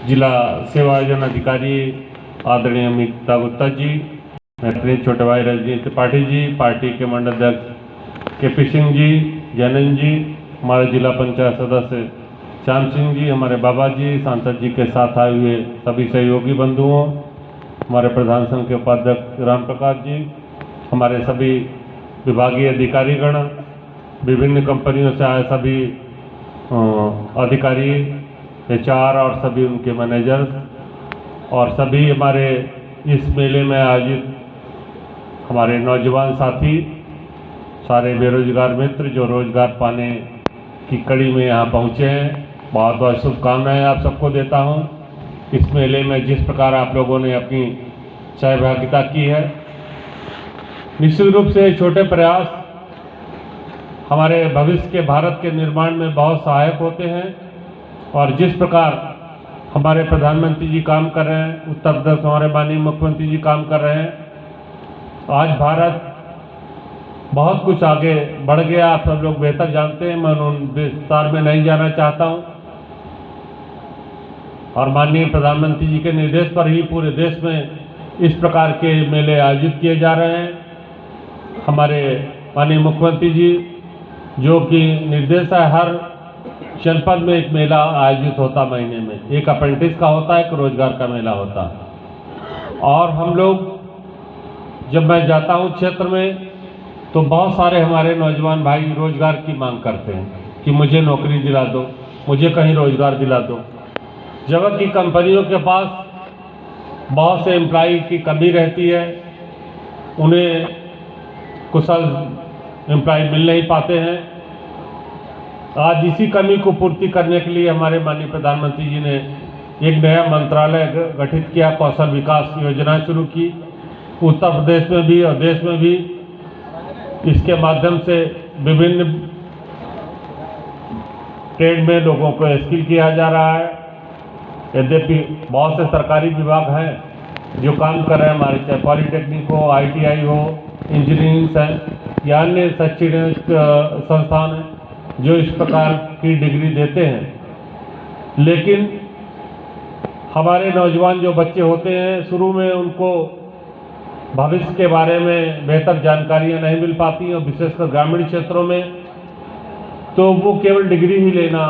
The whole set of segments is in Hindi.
जिला सेवा योजना अधिकारी आदरणीय अमिता गुप्ता जी, मेरे छोटे भाई रजनीश त्रिपाठी जी, पार्टी के मंडल अध्यक्ष KP सिंह जी, जैनन जी, हमारे जिला पंचायत सदस्य श्याम सिंह जी, हमारे बाबा जी, सांसद जी के साथ आए हुए सभी सहयोगी बंधुओं, हमारे प्रधान संघ के उपाध्यक्ष राम प्रकाश जी, हमारे सभी विभागीय अधिकारीगण, विभिन्न कंपनियों से आए सभी अधिकारी, HR और सभी उनके मैनेजर्स और सभी हमारे इस मेले में आयोजित हमारे नौजवान साथी, सारे बेरोजगार मित्र जो रोजगार पाने की कड़ी में यहाँ पहुँचे हैं, बहुत बहुत शुभकामनाएं आप सबको देता हूँ। इस मेले में जिस प्रकार आप लोगों ने अपनी सहभागिता की है, निश्चित रूप से छोटे प्रयास हमारे भविष्य के भारत के निर्माण में बहुत सहायक होते हैं। और जिस प्रकार हमारे प्रधानमंत्री जी काम कर रहे हैं, उत्तर प्रदेश हमारे माननीय मुख्यमंत्री जी काम कर रहे हैं, आज भारत बहुत कुछ आगे बढ़ गया। आप सब लोग बेहतर जानते हैं, मैं उन विस्तार में नहीं जाना चाहता हूं। और माननीय प्रधानमंत्री जी के निर्देश पर ही पूरे देश में इस प्रकार के मेले आयोजित किए जा रहे हैं। हमारे माननीय मुख्यमंत्री जी जो कि निर्देश है, हर जनपद में एक मेला आयोजित होता, महीने में एक अप्रेंटिस का होता है, एक रोजगार का मेला होता है। और हम लोग जब मैं जाता हूं क्षेत्र में तो बहुत सारे हमारे नौजवान भाई रोजगार की मांग करते हैं कि मुझे नौकरी दिला दो, मुझे कहीं रोजगार दिला दो। जबकि कंपनियों के पास बहुत से एम्प्लॉई की कमी रहती है, उन्हें कुशल एम्प्लॉय मिल नहीं पाते हैं। आज इसी कमी को पूर्ति करने के लिए हमारे माननीय प्रधानमंत्री जी ने एक नया मंत्रालय गठित किया, कौशल विकास योजना शुरू की, उत्तर प्रदेश में भी और देश में भी। इसके माध्यम से विभिन्न ट्रेड में लोगों को स्किल किया जा रहा है। यद्यपि बहुत से सरकारी विभाग हैं जो काम कर रहे हैं हमारे, चाहे पॉलिटेक्निक हो, ITI हो, इंजीनियरिंग है या अन्य शैक्षणिक संस्थान हैं जो इस प्रकार की डिग्री देते हैं। लेकिन हमारे नौजवान जो बच्चे होते हैं, शुरू में उनको भविष्य के बारे में बेहतर जानकारियां नहीं मिल पाती हैं, और विशेषकर ग्रामीण क्षेत्रों में तो वो केवल डिग्री ही लेना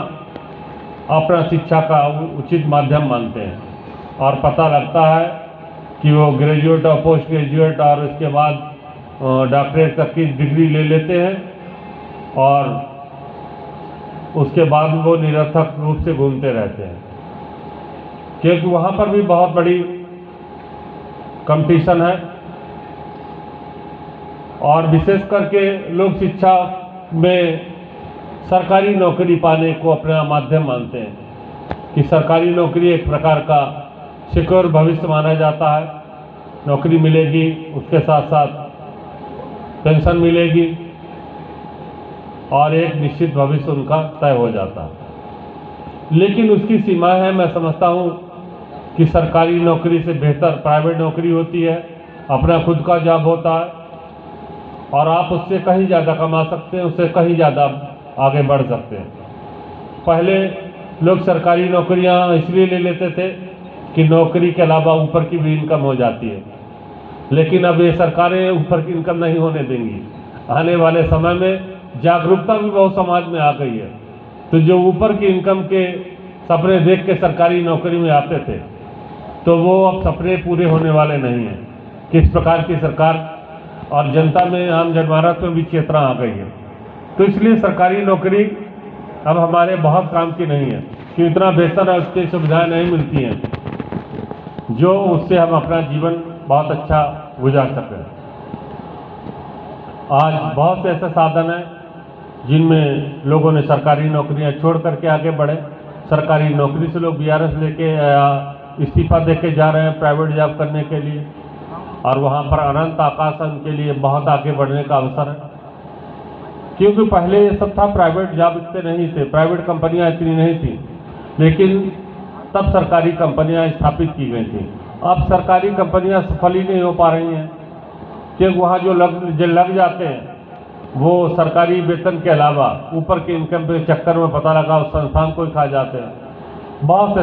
अपना शिक्षा का उचित माध्यम मानते हैं। और पता लगता है कि वो ग्रेजुएट और पोस्ट ग्रेजुएट और उसके बाद डॉक्टरेट तक की डिग्री ले लेते हैं, और उसके बाद वो निरर्थक रूप से घूमते रहते हैं, क्योंकि वहाँ पर भी बहुत बड़ी कंपटीशन है। और विशेष करके लोग शिक्षा में सरकारी नौकरी पाने को अपना माध्यम मानते हैं कि सरकारी नौकरी एक प्रकार का सिक्योर भविष्य माना जाता है। नौकरी मिलेगी, उसके साथ साथ पेंशन मिलेगी और एक निश्चित भविष्य उनका तय हो जाता है। लेकिन उसकी सीमा है। मैं समझता हूँ कि सरकारी नौकरी से बेहतर प्राइवेट नौकरी होती है, अपना खुद का जॉब होता है और आप उससे कहीं ज़्यादा कमा सकते हैं, उससे कहीं ज़्यादा आगे बढ़ सकते हैं। पहले लोग सरकारी नौकरियां इसलिए ले लेते थे कि नौकरी के अलावा ऊपर की भी इनकम हो जाती है, लेकिन अब ये सरकारें ऊपर की इनकम नहीं होने देंगी। आने वाले समय में जागरूकता भी बहुत समाज में आ गई है, तो जो ऊपर की इनकम के सपने देख के सरकारी नौकरी में आते थे, तो वो अब सपने पूरे होने वाले नहीं हैं। किस प्रकार की सरकार और जनता में, आम जनमानस में भी चेतना आ गई है। तो इसलिए सरकारी नौकरी अब हमारे बहुत काम की नहीं है कि इतना बेहतर है, उसकी सुविधाएं नहीं मिलती हैं जो उससे हम अपना जीवन बहुत अच्छा गुजार सकें। आज बहुत से ऐसे साधन हैं जिनमें लोगों ने सरकारी नौकरियां छोड़ करके आगे बढ़े। सरकारी नौकरी से लोग BRS लेके इस्तीफा दे के जा रहे हैं प्राइवेट जॉब करने के लिए, और वहाँ पर अनंत आकाश है उनके लिए बहुत आगे बढ़ने का अवसर है। क्योंकि पहले ये सब था, प्राइवेट जॉब इतने नहीं थे, प्राइवेट कंपनियां इतनी नहीं थी, लेकिन तब सरकारी कंपनियां स्थापित की गई थी। अब सरकारी कंपनियां सफल ही नहीं हो पा रही हैं, क्योंकि वहाँ जो लग जाते हैं वो सरकारी वेतन के अलावा ऊपर के इनकम के चक्कर में पता लगा उस संस्थान को ही खा जाते हैं। बहुत से